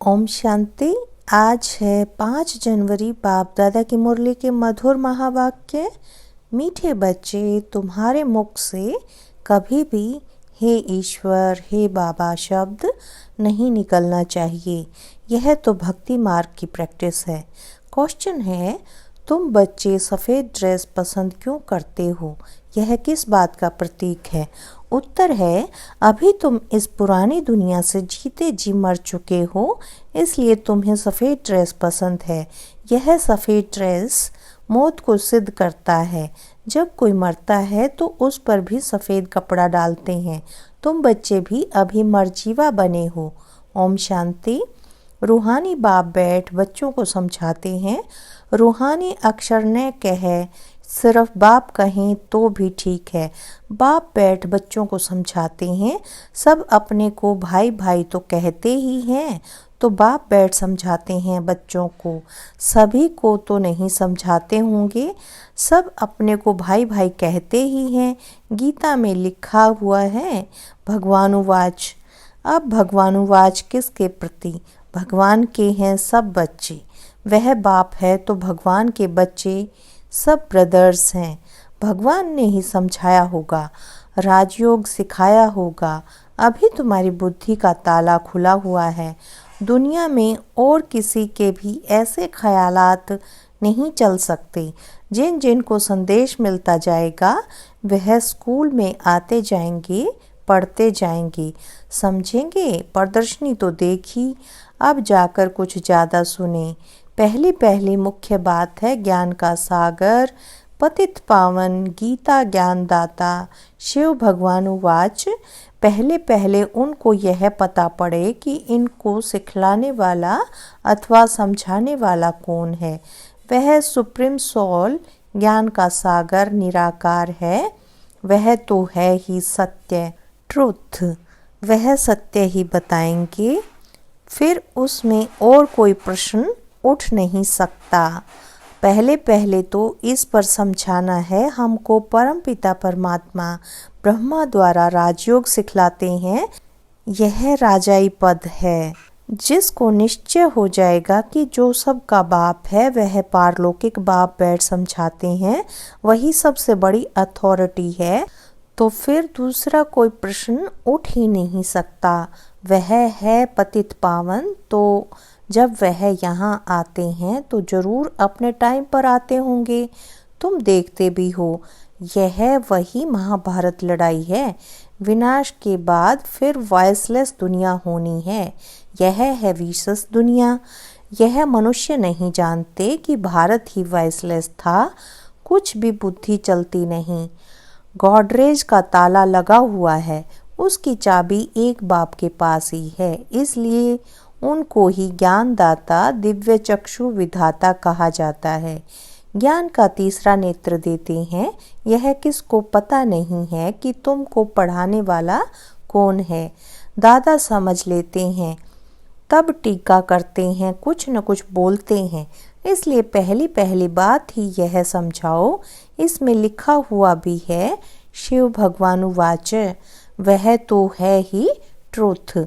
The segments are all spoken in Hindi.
ओम शांति। आज है 5 जनवरी। बाप दादा की मुरली के मधुर महावाक्य। मीठे बच्चे, तुम्हारे मुख से कभी भी हे ईश्वर, हे बाबा शब्द नहीं निकलना चाहिए। यह तो भक्ति मार्ग की प्रैक्टिस है। क्वेश्चन है, तुम बच्चे सफ़ेद ड्रेस पसंद क्यों करते हो? यह किस बात का प्रतीक है? उत्तर है, अभी तुम इस पुरानी दुनिया से जीते जी मर चुके हो, इसलिए तुम्हें सफ़ेद ड्रेस पसंद है। यह सफ़ेद ड्रेस मौत को सिद्ध करता है। जब कोई मरता है तो उस पर भी सफ़ेद कपड़ा डालते हैं। तुम बच्चे भी अभी मरजीवा बने हो। ओम शांति। रूहानी बाप बैठ बच्चों को समझाते हैं। रूहानी अक्षर न कहे, सिर्फ बाप कहें तो भी ठीक है। बाप बैठ बच्चों को समझाते हैं। सब अपने को भाई भाई तो कहते ही हैं, तो बाप बैठ समझाते हैं बच्चों को। सभी को तो नहीं समझाते होंगे, सब अपने को भाई भाई कहते ही हैं। गीता में लिखा हुआ है भगवानुवाच। अब भगवानुवाच किसके प्रति? भगवान के हैं सब बच्चे। वह बाप है तो भगवान के बच्चे सब ब्रदर्स हैं। भगवान ने ही समझाया होगा, राजयोग सिखाया होगा। अभी तुम्हारी बुद्धि का ताला खुला हुआ है। दुनिया में और किसी के भी ऐसे ख्यालात नहीं चल सकते। जिन जिन को संदेश मिलता जाएगा वह स्कूल में आते जाएंगे, पढ़ते जाएंगे, समझेंगे। प्रदर्शनी तो देखी, अब जाकर कुछ ज़्यादा सुने। पहली मुख्य बात है ज्ञान का सागर, पतित पावन, गीता ज्ञानदाता, शिव भगवानुवाच। पहले उनको यह पता पड़े कि इनको सिखलाने वाला अथवा समझाने वाला कौन है। वह सुप्रीम सोल, ज्ञान का सागर, निराकार है। वह तो है ही सत्य, ट्रुथ। वह सत्य ही बताएंगे, फिर उसमें और कोई प्रश्न उठ नहीं सकता। पहले तो इस पर समझाना है हमको। परमपिता परमात्मा ब्रह्मा द्वारा राजयोग सिखलाते हैं। यह राजाई पद है, जिसको निश्चय हो जाएगा कि जो सबका बाप है वह पारलौकिक बाप बैठ समझाते हैं, वही सबसे बड़ी अथॉरिटी है। तो फिर दूसरा कोई प्रश्न उठ ही नहीं सकता। वह है पतित पावन, तो जब वह यहाँ आते हैं तो ज़रूर अपने टाइम पर आते होंगे। तुम देखते भी हो, यह वही महाभारत लड़ाई है। विनाश के बाद फिर वॉइसलेस दुनिया होनी है। यह है विशेष दुनिया। यह मनुष्य नहीं जानते कि भारत ही वॉइसलेस था। कुछ भी बुद्धि चलती नहीं। गॉडरेज का ताला लगा हुआ है, उसकी चाबी एक बाप के पास ही है। इसलिए उनको ही ज्ञानदाता, दिव्य चक्षु विधाता कहा जाता है। ज्ञान का तीसरा नेत्र देते हैं। यह किसको पता नहीं है कि तुमको पढ़ाने वाला कौन है। दादा समझ लेते हैं, तब टीका करते हैं, कुछ न कुछ बोलते हैं। इसलिए पहली बात ही यह समझाओ। इसमें लिखा हुआ भी है शिव भगवानुवाच। वह तो है ही ट्रुथ।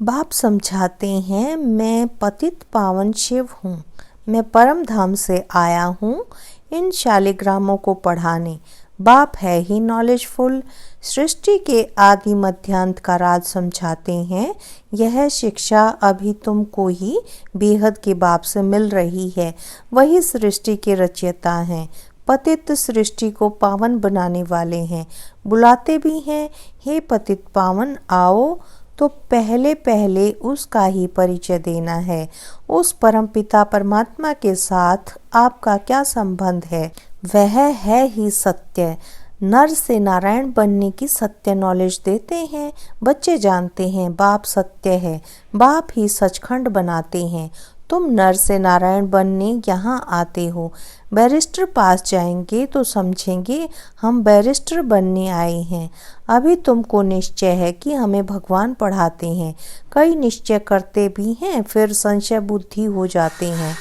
बाप समझाते हैं, मैं पतित पावन शिव हूँ। मैं परम धाम से आया हूँ इन शालिग्रामों को पढ़ाने। बाप है ही नॉलेजफुल। सृष्टि के आदि मध्यांत का राज समझाते हैं। यह शिक्षा अभी तुमको ही बेहद के बाप से मिल रही है। वही सृष्टि के रचयिता हैं। पतित सृष्टि को पावन बनाने वाले हैं। बुलाते भी हैं, हे पतित पावन आओ। तो पहले उसका ही परिचय देना है। उस परमपिता परमात्मा के साथ आपका क्या संबंध है? वह है ही सत्य। नर से नारायण बनने की सत्य नॉलेज देते हैं। बच्चे जानते हैं बाप सत्य है, बाप ही सचखंड बनाते हैं। तुम नर से नारायण बनने यहाँ आते हो। बैरिस्टर पास जाएंगे तो समझेंगे हम बैरिस्टर बनने आए हैं। अभी तुमको निश्चय है कि हमें भगवान पढ़ाते हैं। कई निश्चय करते भी हैं, फिर संशय बुद्धि हो जाते हैं,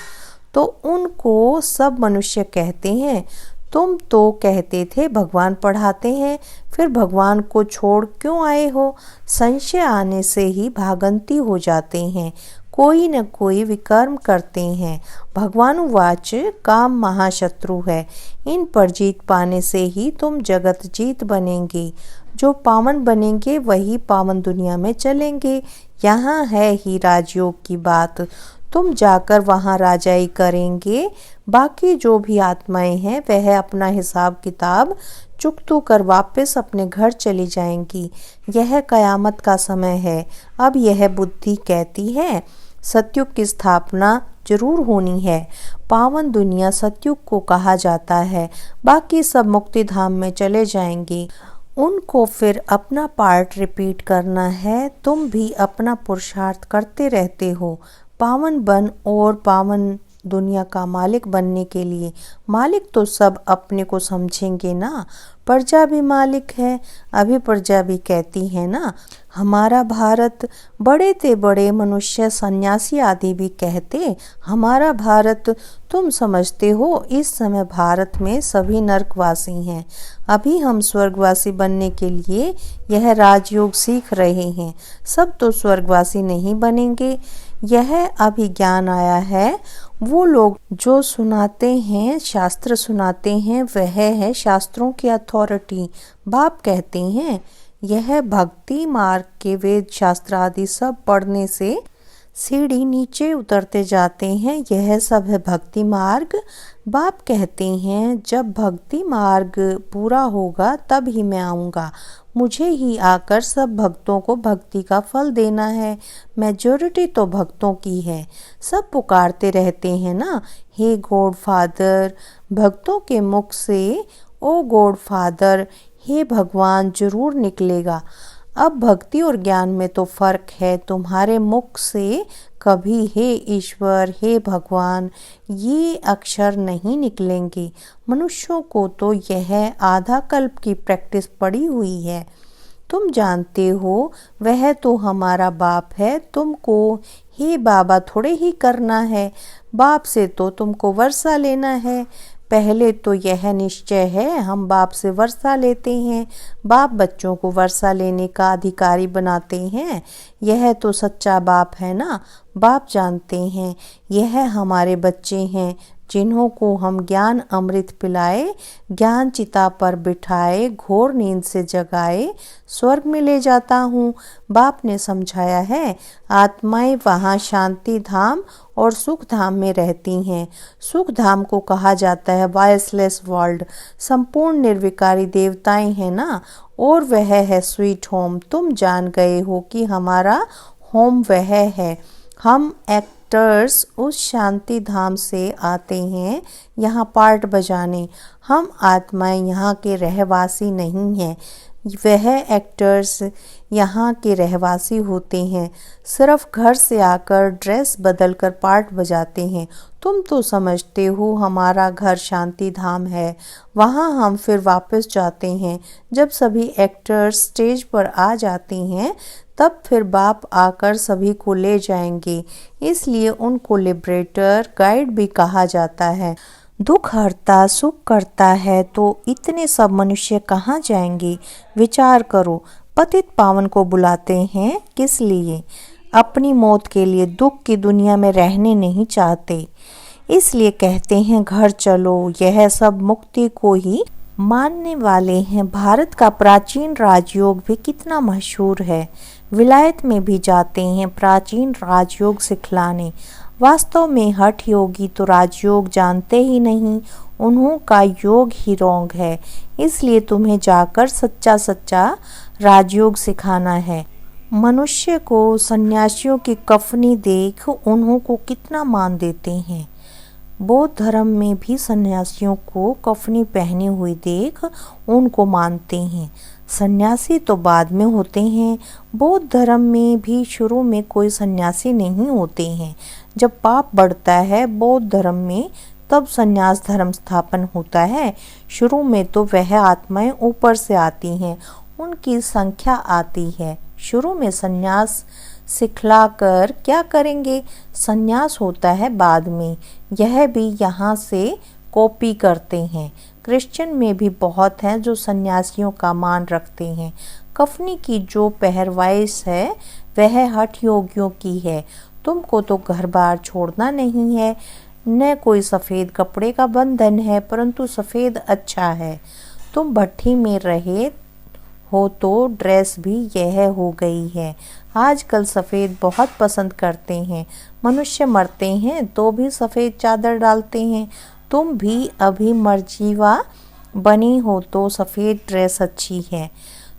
तो उनको सब मनुष्य कहते हैं, तुम तो कहते थे भगवान पढ़ाते हैं, फिर भगवान को छोड़ क्यों आए हो? संशय आने से ही भागंती हो जाते हैं। कोई न कोई विकर्म करते हैं। भगवानुवाच काम महाशत्रु है, इन पर जीत पाने से ही तुम जगत जीत बनेंगे। जो पावन बनेंगे वही पावन दुनिया में चलेंगे। यहाँ है ही राजयोग की बात, तुम जाकर वहाँ राजाई करेंगे। बाकी जो भी आत्माएं हैं वह अपना हिसाब किताब चुकतू कर वापस अपने घर चली जाएंगी। यह कयामत का समय है। अब यह बुद्धि कहती है सतयुग की स्थापना जरूर होनी है। पावन दुनिया सतयुग को कहा जाता है। बाकी सब मुक्ति धाम में चले जाएंगे, उनको फिर अपना पार्ट रिपीट करना है। तुम भी अपना पुरुषार्थ करते रहते हो पावन बन और पावन दुनिया का मालिक बनने के लिए। मालिक तो सब अपने को समझेंगे ना, प्रजा भी मालिक है। अभी प्रजा भी कहती है ना हमारा भारत, बड़े ते बड़े मनुष्य सन्यासी आदि भी कहते हमारा भारत। तुम समझते हो इस समय भारत में सभी नरकवासी हैं। अभी हम स्वर्गवासी बनने के लिए यह राजयोग सीख रहे हैं। सब तो स्वर्गवासी नहीं बनेंगे। यह अभी ज्ञान आया है। वो लोग जो सुनाते हैं, शास्त्र सुनाते हैं, वह है शास्त्रों की अथॉरिटी। बाप कहते हैं यह भक्ति मार्ग के वेद शास्त्र आदि सब पढ़ने से सीढ़ी नीचे उतरते जाते हैं। यह सब है भक्ति मार्ग। बाप कहते हैं जब भक्ति मार्ग पूरा होगा तब ही मैं आऊँगा। मुझे ही आकर सब भक्तों को भक्ति का फल देना है। मेजॉरिटी तो भक्तों की है। सब पुकारते रहते हैं ना हे गॉड फादर। भक्तों के मुख से ओ गॉड फादर, हे भगवान जरूर निकलेगा। अब भक्ति और ज्ञान में तो फर्क है। तुम्हारे मुख से कभी हे ईश्वर, हे भगवान ये अक्षर नहीं निकलेंगे। मनुष्यों को तो यह आधा कल्प की प्रैक्टिस पड़ी हुई है। तुम जानते हो वह तो हमारा बाप है। तुमको हे बाबा थोड़े ही करना है। बाप से तो तुमको वर्षा लेना है। पहले तो यह निश्चय है हम बाप से वर्षा लेते हैं। बाप बच्चों को वर्षा लेने का अधिकारी बनाते हैं। यह तो सच्चा बाप है ना। बाप जानते हैं यह हमारे बच्चे हैं जिन्हों को हम ज्ञान अमृत पिलाए, ज्ञान चिता पर बिठाए, घोर नींद से जगाए, स्वर्ग में ले जाता हूँ। बाप ने समझाया है आत्माएं वहाँ शांति धाम और सुख धाम में रहती हैं। सुख धाम को कहा जाता है वॉइसलेस वर्ल्ड। संपूर्ण निर्विकारी देवताएं हैं ना, और वह है स्वीट होम। तुम जान गए हो कि हमारा होम वह है। हम एक्टर्स उस शांति धाम से आते हैं यहाँ पार्ट बजाने। हम आत्माएं यहाँ के रहवासी नहीं हैं। वह एक्टर्स यहाँ के रहवासी होते हैं। सिर्फ घर से आकर ड्रेस बदलकर पार्ट बजाते हैं। तुम तो समझते हो हमारा घर शांति धाम है। वहाँ हम फिर वापस जाते हैं। जब सभी एक्टर्स स्टेज पर आ जाते हैं तब फिर बाप आकर सभी को ले जाएंगे। इसलिए उनको लिबरेटर गाइड भी कहा जाता है। दुख हरता सुख करता है तो इतने सब मनुष्य कहाँ जाएंगे? विचार करो। पतित पावन को बुलाते हैं किस लिए? अपनी मौत के लिए। दुख की दुनिया में रहने नहीं चाहते, इसलिए कहते हैं घर चलो। यह सब मुक्ति को ही मानने वाले हैं। भारत का प्राचीन राजयोग भी कितना मशहूर है। विलायत में भी जाते हैं प्राचीन राजयोग सिखलाने। वास्तव में हठ योगी तो राजयोग जानते ही नहीं, उन्हों का योग ही रोंग है। इसलिए तुम्हें जाकर सच्चा सच्चा राजयोग सिखाना है। मनुष्य को सन्यासियों की कफनी देख उन्हों को कितना मान देते हैं। बौद्ध धर्म में भी सन्यासियों को कफनी पहनी हुई देख उनको मानते हैं। सन्यासी तो बाद में होते हैं। बौद्ध धर्म में भी शुरू में कोई सन्यासी नहीं होते हैं। जब पाप बढ़ता है बौद्ध धर्म में तब सन्यास धर्म स्थापन होता है। शुरू में तो वह आत्माएं ऊपर से आती हैं, उनकी संख्या आती है। शुरू में सन्यास सिखलाकर क्या करेंगे? सन्यास होता है बाद में। यह भी यहाँ से कॉपी करते हैं। क्रिश्चियन में भी बहुत हैं जो सन्यासियों का मान रखते हैं। कफनी की जो पहरवाइश है वह हठ योगियों की है। तुमको तो घर बार छोड़ना नहीं है, न कोई सफ़ेद कपड़े का बंधन है, परंतु सफ़ेद अच्छा है। तुम भट्ठी में रहे हो तो ड्रेस भी यह हो गई है। आजकल सफ़ेद बहुत पसंद करते हैं। मनुष्य मरते हैं तो भी सफ़ेद चादर डालते हैं। तुम भी अभी मर्जीवा बनी हो तो सफ़ेद ड्रेस अच्छी है।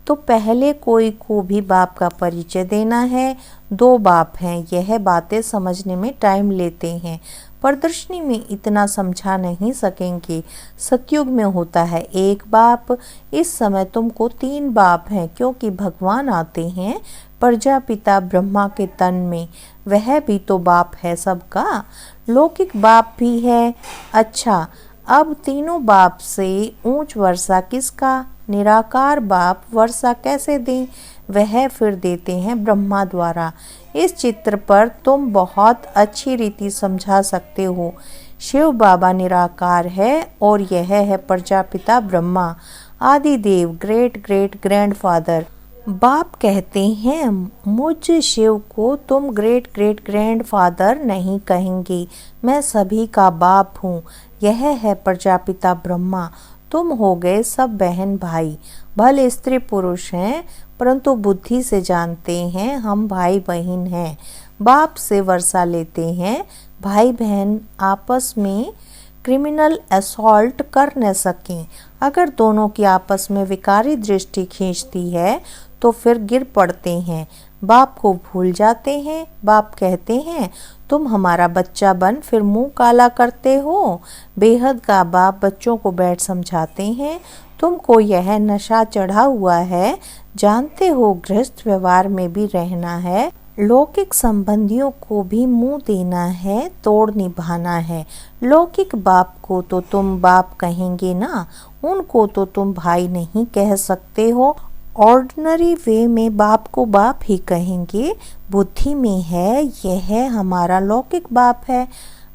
तो पहले कोई को भी बाप का परिचय देना है। 2 बाप हैं, यह बातें समझने में टाइम लेते हैं। प्रदर्शनी में इतना समझा नहीं सकेंगे। सतयुग में होता है 1 बाप। इस समय तुमको 3 बाप हैं, क्योंकि भगवान आते हैं प्रजापिता ब्रह्मा के तन में। वह भी तो बाप है सबका। लौकिक बाप भी है। अच्छा, अब तीनों बाप से ऊंच वर्षा किसका? निराकार बाप वर्षा कैसे दें? वह फिर देते हैं ब्रह्मा द्वारा। इस चित्र पर तुम बहुत अच्छी रीति समझा सकते हो। शिव बाबा निराकार है और यह है Prajapita Brahma, Adidev, great great grandfather. बाप कहते हैं मुझ शिव को तुम ग्रेट ग्रेट ग्रैंडफादर नहीं कहेंगे, मैं सभी का बाप हूँ। यह है प्रजापिता ब्रह्मा। तुम हो गए सब बहन भाई। भले स्त्री पुरुष हैं, परंतु बुद्धि से जानते हैं हम भाई बहन हैं। बाप से वर्षा लेते हैं। भाई बहन आपस में क्रिमिनल असॉल्ट कर न सकें। अगर दोनों की आपस में विकारी दृष्टि खींचती है तो फिर गिर पड़ते हैं, बाप को भूल जाते हैं। बाप कहते हैं तुम हमारा बच्चा बन फिर मुंह काला करते हो। बेहद का बाप बच्चों को बैठ समझाते हैं तुमको यह नशा चढ़ा हुआ है, जानते हो गृहस्थ व्यवहार में भी रहना है, लौकिक संबंधियों को भी मुंह देना है, तोड़ निभाना है। लौकिक बाप को तो तुम बाप कहेंगे ना, उनको तो तुम भाई नहीं कह सकते हो। ऑर्डिनरी वे में बाप को बाप ही कहेंगे। बुद्धि में है यह हमारा लौकिक बाप है।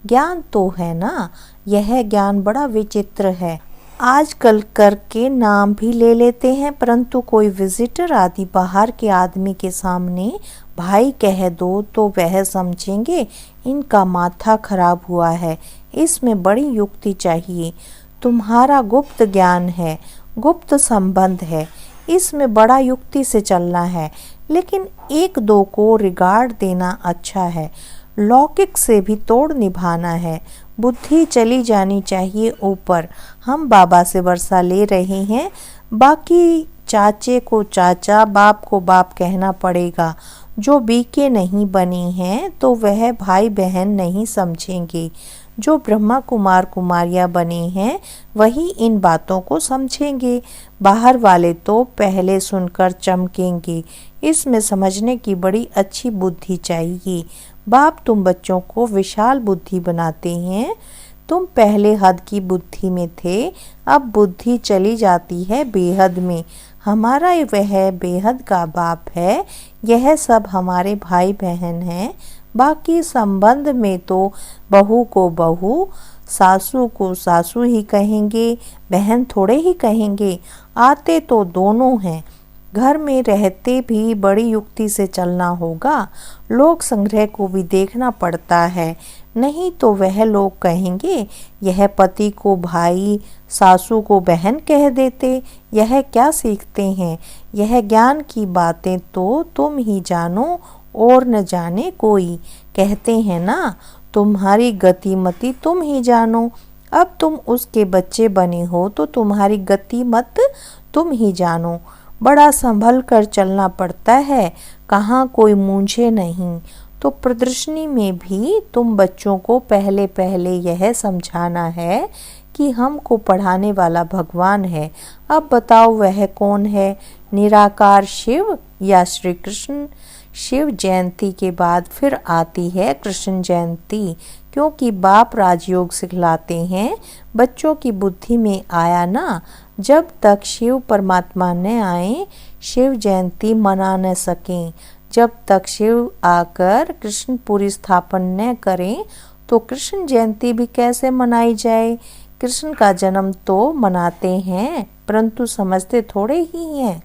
ज्ञान तो है ना, यह ज्ञान बड़ा विचित्र है। आजकल करके नाम भी ले लेते हैं, परंतु कोई विजिटर आदि बाहर के आदमी के सामने भाई कह दो तो वह समझेंगे इनका माथा खराब हुआ है। इसमें बड़ी युक्ति चाहिए। तुम्हारा गुप्त ज्ञान है, गुप्त संबंध है, इसमें बड़ा युक्ति से चलना है। लेकिन 1-2 को रिगार्ड देना अच्छा है। लौकिक से भी तोड़ निभाना है। बुद्धि चली जानी चाहिए ऊपर। हम बाबा से वर्षा ले रहे हैं, बाकी चाचे को चाचा, बाप को बाप कहना पड़ेगा। जो बीके नहीं बनी हैं तो वह भाई बहन नहीं समझेंगे। जो ब्रह्मा कुमार कुमारियाँ बने हैं वही इन बातों को समझेंगे। बाहर वाले तो पहले सुनकर चमकेंगे। इसमें समझने की बड़ी अच्छी बुद्धि चाहिए। बाप तुम बच्चों को विशाल बुद्धि बनाते हैं। तुम पहले हद की बुद्धि में थे, अब बुद्धि चली जाती है बेहद में। हमारा वह बेहद का बाप है। यह सब हमारे भाई बहन हैं। बाकी संबंध में तो बहू को बहू, सासू को सासू ही कहेंगे, बहन थोड़े ही कहेंगे। आते तो दोनों हैं। घर में रहते भी बड़ी युक्ति से चलना होगा। लोक संग्रह को भी देखना पड़ता है, नहीं तो वह लोग कहेंगे यह पति को भाई, सासू को बहन कह देते। यह क्या सीखते हैं? यह ज्ञान की बातें तो तुम ही जानो और न जाने कोई। कहते हैं ना, तुम्हारी गतिमति तुम ही जानो। अब तुम उसके बच्चे बने हो तो तुम्हारी गतिमत तुम ही जानो। बड़ा संभल कर चलना पड़ता है, कहाँ कोई मूंझे नहीं। तो प्रदर्शनी में भी तुम बच्चों को पहले पहले यह समझाना है कि हमको पढ़ाने वाला भगवान है। अब बताओ वह कौन है? निराकार शिव या श्री कृष्ण? शिव जयंती के बाद फिर आती है कृष्ण जयंती, क्योंकि बाप राजयोग सिखलाते हैं। बच्चों की बुद्धि में आया ना, जब तक शिव परमात्मा न आए शिव जयंती मना न सकें। जब तक शिव आकर कृष्णपुरी स्थापन न करें तो कृष्ण जयंती भी कैसे मनाई जाए? कृष्ण का जन्म तो मनाते हैं, परंतु समझते थोड़े ही हैं।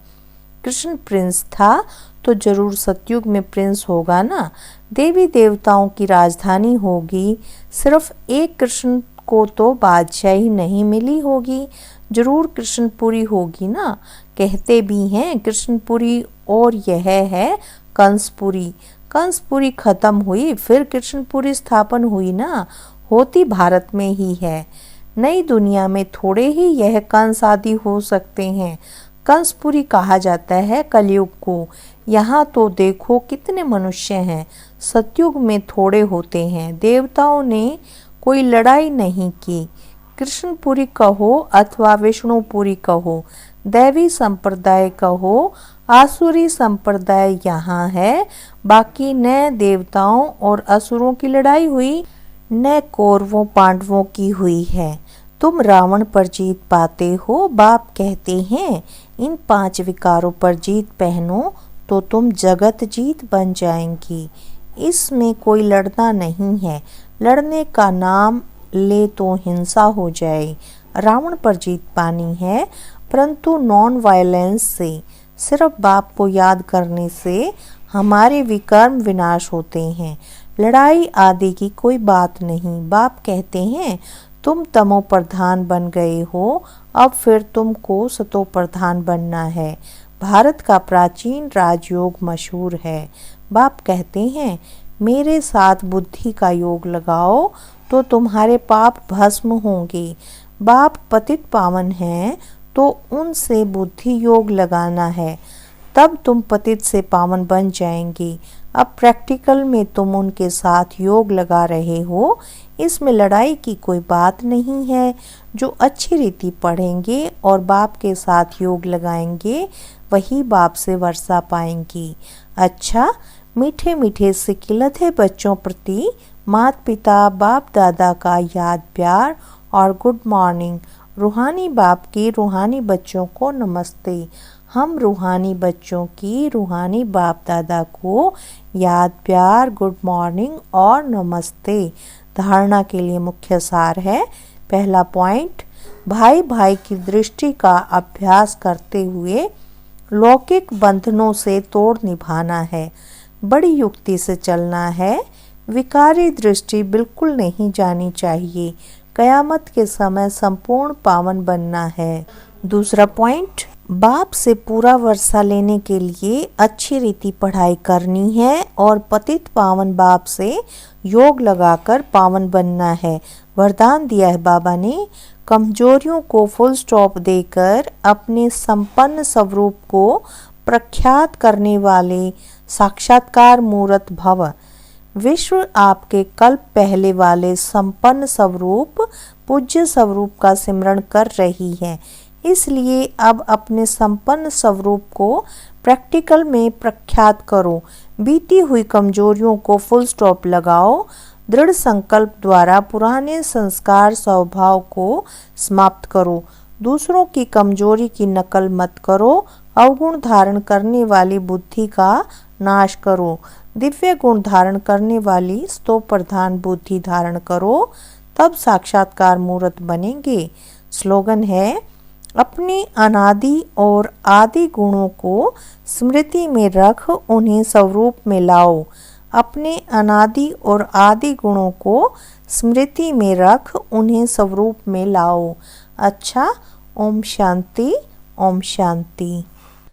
कृष्ण प्रिंस था तो जरूर सतयुग में प्रिंस होगा ना। देवी देवताओं की राजधानी होगी। सिर्फ एक कृष्ण को तो बादशाही नहीं मिली होगी, जरूर कृष्णपुरी होगी ना। कहते भी हैं कृष्णपुरी, और यह है कंसपुरी। कंसपुरी खत्म हुई, फिर कृष्णपुरी स्थापन हुई ना। होती भारत में ही है। नई दुनिया में थोड़े ही यह कंस आदि हो सकते हैं। कंसपुरी कहा जाता है कलयुग को। यहाँ तो देखो कितने मनुष्य हैं। सतयुग में थोड़े होते हैं। देवताओं ने कोई लड़ाई नहीं की। कृष्णपुरी कहो अथवा विष्णुपुरी कहो, दैवी संप्रदाय कहो, आसुरी संप्रदाय यहाँ है। बाकी न देवताओं और असुरों की लड़ाई हुई, न कौरवों पांडवों की हुई है। तुम रावण पर जीत पाते हो। बाप कहते हैं इन 5 विकारों पर जीत पहनो तो तुम जगत जीत बन जाएंगी। इसमें कोई लड़ना नहीं है। लड़ने का नाम ले तो हिंसा हो जाए। रावण पर जीत पानी है, परंतु नॉन वायलेंस से, सिर्फ बाप को याद करने से हमारे विकर्म विनाश होते हैं। लड़ाई आदि की कोई बात नहीं। बाप कहते हैं तुम तमो प्रधान बन गए हो, अब फिर तुमको सतो प्रधान बनना है। भारत का प्राचीन राजयोग मशहूर है। बाप कहते हैं मेरे साथ बुद्धि का योग लगाओ तो तुम्हारे पाप भस्म होंगे। बाप पतित पावन हैं तो उनसे बुद्धि योग लगाना है, तब तुम पतित से पावन बन जाएंगे। अब प्रैक्टिकल में तुम उनके साथ योग लगा रहे हो। इसमें लड़ाई की कोई बात नहीं है। जो अच्छी रीति पढ़ेंगे और बाप के साथ योग लगाएंगे वही बाप से वर्षा पाएंगी। अच्छा, मीठे मीठे से खिलत है बच्चों प्रति माता पिता बाप दादा का याद प्यार और गुड मॉर्निंग। रूहानी बाप की रूहानी बच्चों को नमस्ते। हम रूहानी बच्चों की रूहानी बाप दादा को याद प्यार गुड मॉर्निंग और नमस्ते। धारणा के लिए मुख्य सार है। पहला पॉइंट, भाई भाई की दृष्टि का अभ्यास करते हुए लौकिक बंधनों से तोड़ निभाना है। बड़ी युक्ति से चलना है। विकारी दृष्टि बिल्कुल नहीं जानी चाहिए। कयामत के समय संपूर्ण पावन बनना है। दूसरा पॉइंट, बाप से पूरा वर्षा लेने के लिए अच्छी रीति पढ़ाई करनी है और पतित पावन बाप से योग लगाकर पावन बनना है। वरदान दिया है बाबा ने, कमजोरियों को फुल स्टॉप देकर अपने संपन्न स्वरूप को प्रख्यात करने वाले साक्षात्कार मूर्त भव। विश्व आपके कल्प पहले वाले संपन्न स्वरूप पूज्य स्वरूप का सिमरण कर रही है। इसलिए अब अपने संपन्न स्वरूप को प्रैक्टिकल में प्रख्यात करो। बीती हुई कमजोरियों को फुल स्टॉप लगाओ। दृढ़ संकल्प द्वारा पुराने संस्कार स्वभाव को समाप्त करो। दूसरों की कमजोरी की नकल मत करो। अवगुण धारण करने वाली बुद्धि का नाश करो। दिव्य गुण धारण करने वाली स्तो प्रधान बुद्धि धारण करो, तब साक्षात्कार मूर्त बनेंगे। स्लोगन है, अपने अनादि और आदि गुणों को स्मृति में रख उन्हें स्वरूप में लाओ। अपने अनादि और आदि गुणों को स्मृति में रख उन्हें स्वरूप में लाओ। अच्छा, ओम शांति, ओम शांति।